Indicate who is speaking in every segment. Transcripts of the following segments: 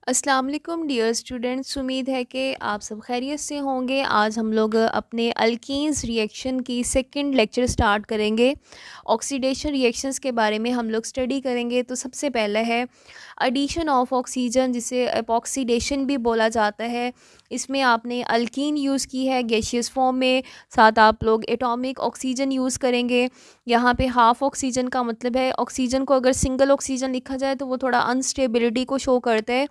Speaker 1: अस्सलाम वालेकुम dear students, उम्मीद है कि आप सब खैरियत से होंगे। आज हम लोग अपने अल्कीन्स रिएक्शन की सेकंड लेक्चर स्टार्ट करेंगे। ऑक्सीडेशन रिएक्शंस के बारे में हम लोग स्टडी करेंगे। तो सबसे पहला है एडिशन ऑफ ऑक्सीजन, जिसे एपॉक्सीडेशन भी बोला जाता है। इसमें आपने अल्कीन यूज़ की है गैसियस फॉर्म में, साथ आप लोग एटॉमिक ऑक्सीजन यूज़ करेंगे। यहाँ पे हाफ़ ऑक्सीजन का मतलब है, ऑक्सीजन को अगर सिंगल ऑक्सीजन लिखा जाए तो वो थोड़ा अनस्टेबिलिटी को शो करता है।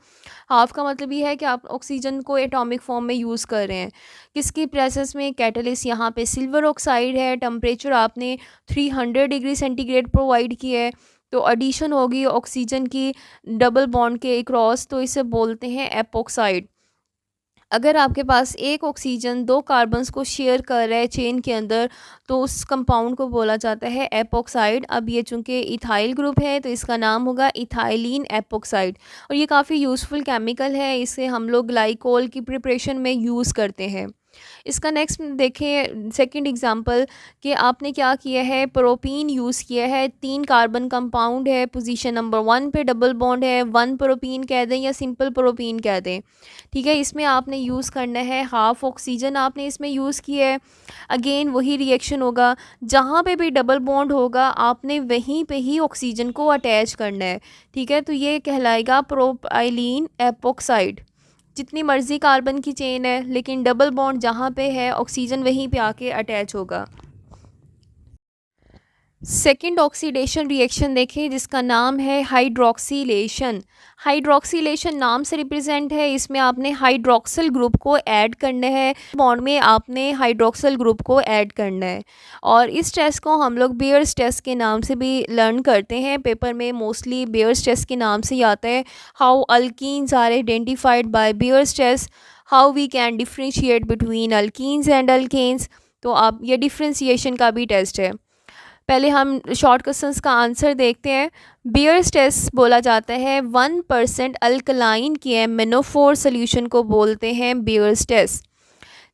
Speaker 1: हाफ का मतलब ये है कि आप ऑक्सीजन को एटॉमिक फॉर्म में यूज़ कर रहे हैं। किसकी प्रेजेंस में? कैटलिस्ट यहाँ पे सिल्वर ऑक्साइड है। टेम्परेचर आपने 300 डिग्री सेंटीग्रेड प्रोवाइड की है। तो एडिशन होगी ऑक्सीजन की डबल बॉन्ड के क्रॉस, तो इसे बोलते हैं एपोक्साइड। अगर आपके पास एक ऑक्सीजन दो कार्बन्स को शेयर कर रहा है चेन के अंदर, तो उस कंपाउंड को बोला जाता है एपोक्साइड। अब ये चूंकि इथाइल ग्रुप है तो इसका नाम होगा इथाइलिन एपोक्साइड। और ये काफ़ी यूज़फुल केमिकल है, इसे हम लोग ग्लाइकोल की प्रिपरेशन में यूज़ करते हैं। इसका नेक्स्ट देखें, सेकंड एग्जांपल कि आपने क्या किया है, प्रोपीन यूज़ किया है। 3 कार्बन कंपाउंड है, पोजीशन नंबर 1 पे डबल बॉन्ड है। 1 प्रोपीन कह दें या सिंपल प्रोपीन कह दें, ठीक है। इसमें आपने यूज़ करना है हाफ ऑक्सीजन, आपने इसमें यूज़ किया है। अगेन वही रिएक्शन होगा, जहाँ पे भी डबल बॉन्ड होगा आपने वहीं पे ही ऑक्सीजन को अटैच करना है, ठीक है। तो ये कहलाएगा प्रोपाइलीन एपोक्साइड। जितनी मर्ज़ी कार्बन की चेन है, लेकिन डबल बॉन्ड जहाँ पे है ऑक्सीजन वहीं पे आके अटैच होगा। सेकेंड ऑक्सीडेशन रिएक्शन देखें, जिसका नाम है हाइड्रोक्सीलेशन। हाइड्रोक्सीलेशन नाम से रिप्रेजेंट है, इसमें आपने हाइड्रोक्सिल ग्रुप को ऐड करना है। बॉन्ड में आपने हाइड्रोक्सिल ग्रुप को ऐड करना है। और इस टेस्ट को हम लोग बेयर्स टेस्ट के नाम से भी लर्न करते हैं। पेपर में मोस्टली बेयर्स टेस्ट के नाम से ही आता है। How alkenes are identified by Baeyer's test, how we can differentiate between alkenes and alkanes. तो आप ये डिफ्रेंशिएशन का भी टेस्ट है। पहले हम शॉर्ट क्वेश्चंस का आंसर देखते हैं। बियर्स टेस्ट बोला जाता है 1% अल्कलाइन के MnO4 सोल्यूशन को बोलते हैं बियर्स टेस्ट,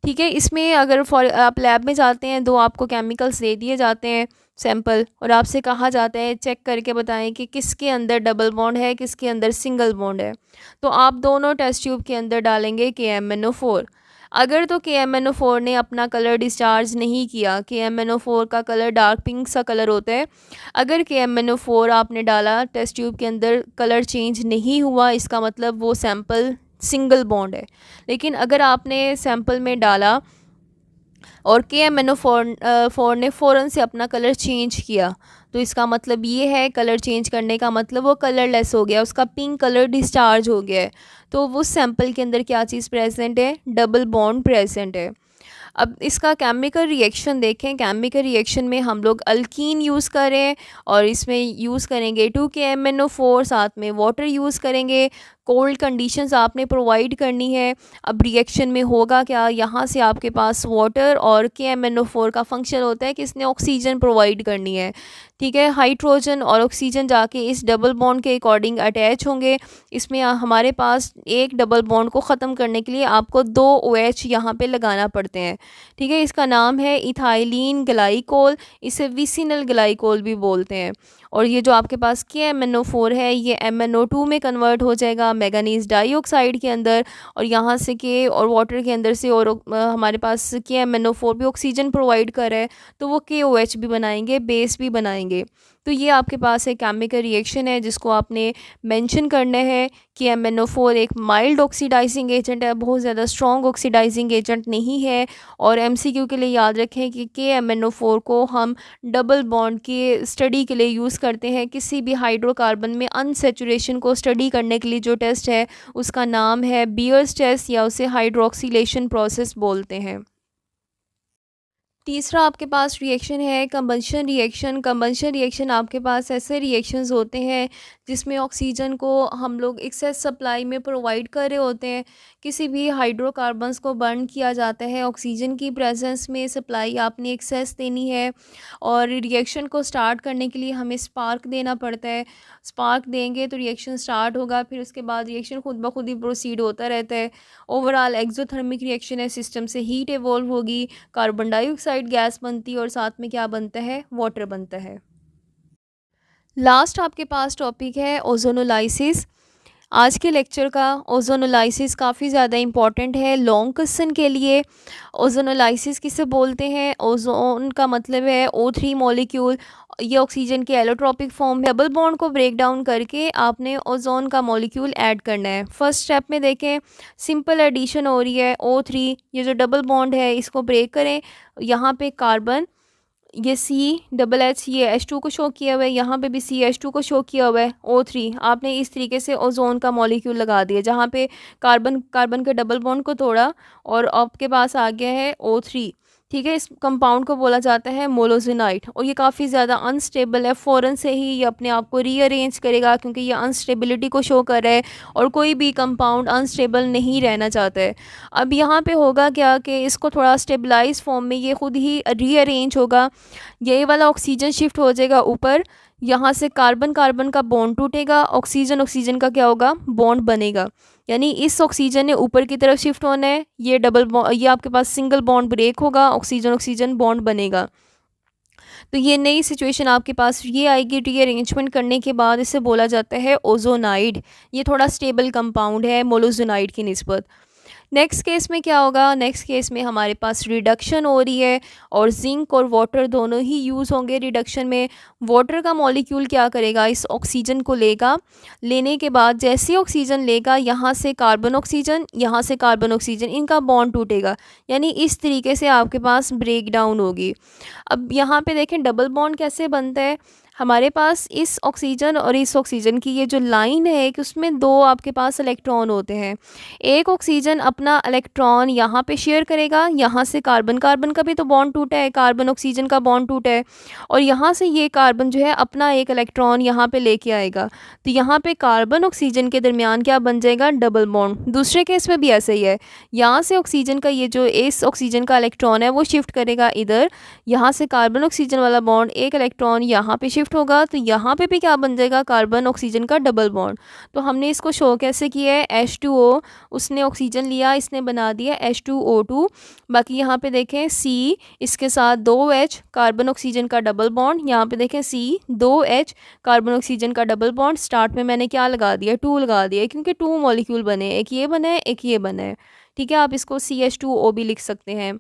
Speaker 1: ठीक है। इसमें अगर फॉर आप लैब में जाते हैं, दो आपको केमिकल्स दे दिए जाते हैं सैंपल, और आपसे कहा जाता है चेक करके बताएं कि किसके अंदर डबल बॉन्ड है, किसके अंदर सिंगल बॉन्ड है। तो आप दोनों टेस्ट ट्यूब के अंदर डालेंगे KMnO4। अगर तो KMnO4 ने अपना कलर डिस्चार्ज नहीं किया, KMnO4 का कलर डार्क पिंक सा कलर होता है। अगर KMnO4 आपने डाला टेस्ट ट्यूब के अंदर, कलर चेंज नहीं हुआ, इसका मतलब वो सैंपल सिंगल बॉन्ड है। लेकिन अगर आपने सैंपल में डाला और KMnO4 ने फ़ौरन से अपना कलर चेंज किया, तो इसका मतलब ये है, कलर चेंज करने का मतलब वो कलरलेस हो गया, उसका पिंक कलर डिस्चार्ज हो गया है। तो उस सैंपल के अंदर क्या चीज़ प्रेजेंट है? डबल बॉन्ड प्रेजेंट है। अब इसका केमिकल रिएक्शन देखें। केमिकल रिएक्शन में हम लोग अल्कीन यूज़ करें और इसमें यूज़ करेंगे 2KMnO4, साथ में वाटर यूज़ करेंगे। कोल्ड कंडीशंस आपने प्रोवाइड करनी है। अब रिएक्शन में होगा क्या, यहाँ से आपके पास वाटर और KMnO4 का फंक्शन होता है कि इसने ऑक्सीजन प्रोवाइड करनी है, ठीक है। हाइड्रोजन और ऑक्सीजन जाके इस डबल बॉन्ड के अकॉर्डिंग अटैच होंगे। इसमें हमारे पास एक डबल बॉन्ड को ख़त्म करने के लिए आपको 2 OH यहाँ पे लगाना पड़ते हैं, ठीक है। इसका नाम है इथाइलिन ग्लाइकोल, इसे विसिनल ग्लाइकोल भी बोलते हैं। और ये जो आपके पास KMnO4 है, ये MnO2 में कन्वर्ट हो जाएगा मैंगनीज डाइऑक्साइड के अंदर, और यहाँ से के और वाटर के अंदर से, और हमारे पास KMnO4 भी ऑक्सीजन प्रोवाइड कर रहा है, तो वो KOH भी बनाएंगे, बेस भी बनाएंगे। तो ये आपके पास एक केमिकल रिएक्शन है जिसको आपने मेंशन करना है कि MnO4 एक माइल्ड ऑक्सीडाइजिंग एजेंट है, बहुत ज़्यादा स्ट्रॉन्ग ऑक्सीडाइजिंग एजेंट नहीं है। और MCQ के लिए याद रखें कि KMnO4 को हम डबल बॉन्ड के स्टडी के लिए यूज़ करते हैं। किसी भी हाइड्रोकार्बन में अनसेचुरेशन को स्टडी करने के लिए जो टेस्ट है उसका नाम है बियर्स टेस्ट, या उसे हाइड्रोक्सिलेशन प्रोसेस बोलते हैं। तीसरा आपके पास रिएक्शन है कंबंशन रिएक्शन। कंबंशन रिएक्शन आपके पास ऐसे रिएक्शंस होते हैं जिसमें ऑक्सीजन को हम लोग एक्सेस सप्लाई में प्रोवाइड कर रहे होते हैं। किसी भी हाइड्रोकार्बन्स को बर्न किया जाता है, ऑक्सीजन की प्रेजेंस में सप्लाई आपने एक्सेस देनी है, और रिएक्शन को स्टार्ट करने के लिए हमें स्पार्क देना पड़ता है। स्पार्क देंगे तो रिएक्शन स्टार्ट होगा, फिर उसके बाद रिएक्शन खुद ब खुद ही प्रोसीड होता रहता है। ओवरऑल एक्सोथर्मिक रिएक्शन है, सिस्टम से हीट इवॉल्व होगी, कार्बन डाइऑक्साइड गैस बनती है और साथ में क्या बनता है? वाटर बनता है। लास्ट आपके पास टॉपिक है ओजोनोलाइसिस। आज के लेक्चर का ओजोनोलाइसिस काफ़ी ज़्यादा इम्पॉर्टेंट है लॉन्ग क्वेश्चन के लिए। ओजोनोलाइसिस किसे बोलते हैं? ओजोन का मतलब है O3 मॉलिक्यूल। ये ऑक्सीजन के एलोट्रॉपिक फॉर्म में डबल बॉन्ड को ब्रेक डाउन करके आपने ओजोन का मॉलिक्यूल ऐड करना है। फर्स्ट स्टेप में देखें, सिंपल एडिशन हो रही है O3, ये जो डबल बॉन्ड है इसको ब्रेक करें। यहाँ पे कार्बन, ये CH ये H2 को शो किया हुआ है, यहाँ पे भी CH2 को शो किया हुआ है O3। आपने इस तरीके से ओजोन का मॉलिक्यूल लगा दिया, जहाँ पे कार्बन कार्बन के डबल बॉन्ड को तोड़ा और आपके पास आ गया है O3। ठीक है, इस कंपाउंड को बोला जाता है मोलोजेनाइट और ये काफ़ी ज़्यादा अनस्टेबल है। फ़ौरन से ही ये अपने आप को रीअरेंज करेगा क्योंकि ये अनस्टेबिलिटी को शो कर रहा है और कोई भी कंपाउंड अनस्टेबल नहीं रहना चाहता है। अब यहाँ पे होगा क्या कि इसको थोड़ा स्टेबलाइज फॉर्म में ये खुद ही रीअरेंज होगा। ये वाला ऑक्सीजन शिफ्ट हो जाएगा ऊपर, यहाँ से कार्बन कार्बन का बॉन्ड टूटेगा, ऑक्सीजन ऑक्सीजन का क्या होगा, बॉन्ड बनेगा। यानी इस ऑक्सीजन ने ऊपर की तरफ शिफ्ट होना है, ये ये आपके पास सिंगल बॉन्ड ब्रेक होगा, ऑक्सीजन ऑक्सीजन बॉन्ड बनेगा। तो ये नई सिचुएशन आपके पास ये आएगी रीअरेंजमेंट करने के बाद, इसे बोला जाता है ओजोनाइड। ये थोड़ा स्टेबल कंपाउंड है मोलोजोनाइड की निस्बत। नेक्स्ट केस में क्या होगा? नेक्स्ट केस में हमारे पास रिडक्शन हो रही है और जिंक और वाटर दोनों ही यूज़ होंगे रिडक्शन में। वाटर का मॉलिक्यूल क्या करेगा, इस ऑक्सीजन को लेगा, लेने के बाद जैसे ही ऑक्सीजन लेगा यहाँ से कार्बन ऑक्सीजन, यहाँ से कार्बन ऑक्सीजन, इनका बॉन्ड टूटेगा। यानी इस तरीके से आपके पास ब्रेक डाउन होगी। अब यहाँ पे देखें डबल बॉन्ड कैसे बनता है। हमारे पास इस ऑक्सीजन और इस ऑक्सीजन की ये जो लाइन है कि उसमें दो आपके पास इलेक्ट्रॉन होते हैं। एक ऑक्सीजन अपना इलेक्ट्रॉन यहाँ पे शेयर करेगा, यहाँ से कार्बन कार्बन का भी तो बॉन्ड टूटा है, कार्बन ऑक्सीजन का बॉन्ड टूटा है, और यहाँ से ये कार्बन जो है अपना एक इलेक्ट्रॉन यहाँ पे लेके आएगा। तो यहाँ पे कार्बन ऑक्सीजन के दरमियान क्या बन जाएगा, डबल बॉन्ड। दूसरे केस में भी ऐसा ही है, यहाँ से ऑक्सीजन का ये जो इस ऑक्सीजन का इलेक्ट्रॉन है वो शिफ्ट करेगा इधर, यहाँ से कार्बन ऑक्सीजन वाला बॉन्ड एक इलेक्ट्रॉन यहाँ पे शिफ्ट होगा, तो यहाँ पे भी क्या बन जाएगा, कार्बन ऑक्सीजन का डबल बॉन्ड। तो हमने इसको शो कैसे किया है, H2O, उसने ऑक्सीजन लिया, इसने बना दिया H2O2। बाकी यहाँ पे देखें C, इसके साथ 2H, कार्बन ऑक्सीजन का डबल बॉन्ड। यहाँ पे देखें C, 2H, कार्बन ऑक्सीजन का डबल बॉन्ड। स्टार्ट में मैंने क्या लगा दिया, 2 लगा दिया, क्योंकि 2 मॉलिक्यूल बने, एक ये बना है एक ये बना है। ठीक है, आप इसको CH2O भी लिख सकते हैं।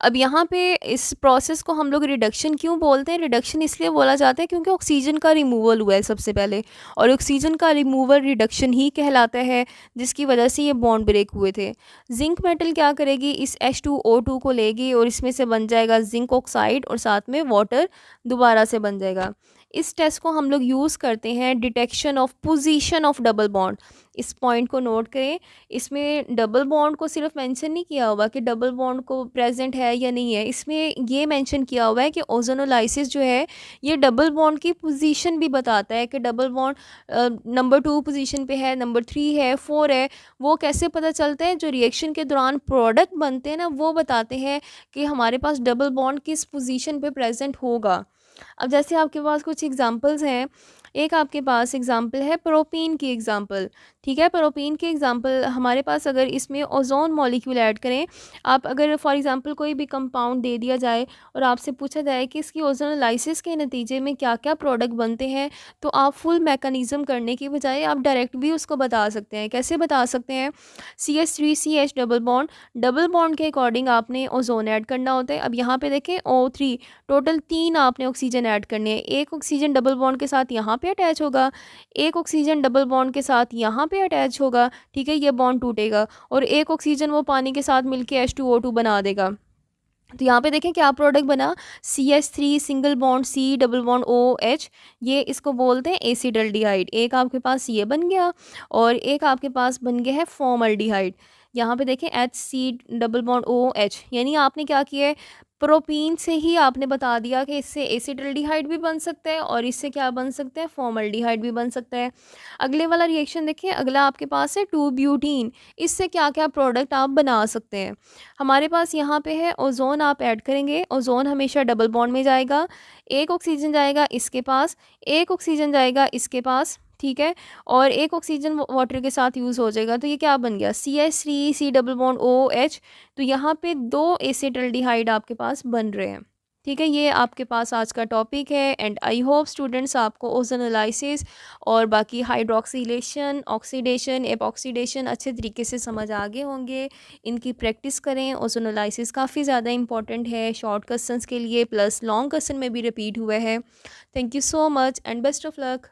Speaker 1: अब यहाँ पे इस प्रोसेस को हम लोग रिडक्शन क्यों बोलते हैं? रिडक्शन इसलिए बोला जाता है क्योंकि ऑक्सीजन का रिमूवल हुआ है सबसे पहले, और ऑक्सीजन का रिमूवल रिडक्शन ही कहलाता है, जिसकी वजह से ये बॉन्ड ब्रेक हुए थे। जिंक मेटल क्या करेगी, इस H2O2 को लेगी और इसमें से बन जाएगा जिंक ऑक्साइड और साथ में वाटर दोबारा से बन जाएगा। इस टेस्ट को हम लोग यूज़ करते हैं detection of position of double bond. इस पॉइंट को नोट करें, इसमें डबल बॉन्ड को सिर्फ मेंशन नहीं किया हुआ कि डबल बॉन्ड को प्रेजेंट है या नहीं है, इसमें ये मेंशन किया हुआ है कि ओजोनोलाइसिस जो है ये डबल बॉन्ड की पोजीशन भी बताता है कि डबल बॉन्ड नंबर 2 पोजीशन पे है, नंबर 3 है, 4 है। वो कैसे पता चलता है, जो रिएक्शन के दौरान प्रोडक्ट बनते हैं ना वो बताते हैं कि हमारे पास डबल बॉन्ड किस पोजीशन पे प्रेजेंट होगा। अब जैसे आपके पास कुछ एग्जांपल्स हैं, एक आपके पास एग्जांपल है प्रोपीन की एग्जांपल। ठीक है, प्रोपीन की एग्जांपल हमारे पास, अगर इसमें ओजोन मॉलिक्यूल ऐड करें, आप अगर फॉर एग्जांपल कोई भी कंपाउंड दे दिया जाए और आपसे पूछा जाए कि इसकी ओजोनोलाइसिस के नतीजे में क्या क्या प्रोडक्ट बनते हैं, तो आप फुल मैकेनिज्म करने की बजाय आप डायरेक्ट भी उसको बता सकते हैं। कैसे बता सकते हैं, CH3CH डबल बॉन्ड के अकॉर्डिंग आपने ओजोन ऐड करना होता है। अब यहाँ पे देखें O3, टोटल 3 आपने ऑक्सीजन ऐड करने हैं। एक ऑक्सीजन डबल बॉन्ड के साथ यहाँ पे अटैच होगा, एक ऑक्सीजन डबल बॉन्ड के साथ यहाँ पे अटैच होगा। ठीक है, ये बॉन्ड टूटेगा और एक ऑक्सीजन वो पानी के साथ मिलके H2O2 बना देगा। तो यहाँ पे देखें क्या प्रोडक्ट बना, CH3 single bond C double bond OH, ये इसको बोलते हैं एसिडल्डिहाइड। एक आपके पास ये बन गया और एक आपके पास बन गया है फॉर्मल्डिहाइड। यहाँ पे देखें HC डबल बॉन्ड OH, यानी आपने क्या किया है, प्रोपीन से ही आपने बता दिया कि इससे एसिडल्डिहाइड भी बन सकता है और इससे क्या बन सकता है, फॉर्मल्डिहाइड भी बन सकता है। अगले वाला रिएक्शन देखिए, अगला आपके पास है 2 ब्यूटीन। इससे क्या क्या प्रोडक्ट आप बना सकते हैं। हमारे पास यहाँ पे है ओजोन, आप ऐड करेंगे, ओजोन हमेशा डबल बॉन्ड में जाएगा, एक ऑक्सीजन जाएगा इसके पास, एक ऑक्सीजन जाएगा इसके पास, ठीक है, और एक ऑक्सीजन वाटर के साथ यूज़ हो जाएगा। तो ये क्या बन गया, CH3 C double bond OH। तो यहाँ पे 2 एसिडल्डिहाइड आपके पास बन रहे हैं। ठीक है, ये आपके पास आज का टॉपिक है एंड आई होप स्टूडेंट्स आपको ओजोनोलाइसिस और बाकी हाइड्रोक्सिलेशन, ऑक्सीडेशन, एपॉक्सीडेशन अच्छे तरीके से समझ आ गए होंगे। इनकी प्रैक्टिस करें। ओजोनोलाइसिस काफ़ी ज़्यादा इंपॉर्टेंट है शॉर्ट क्वेश्चंस के लिए, प्लस लॉन्ग क्वेश्चन में भी रिपीट हुआ है। Thank you so much and best of luck.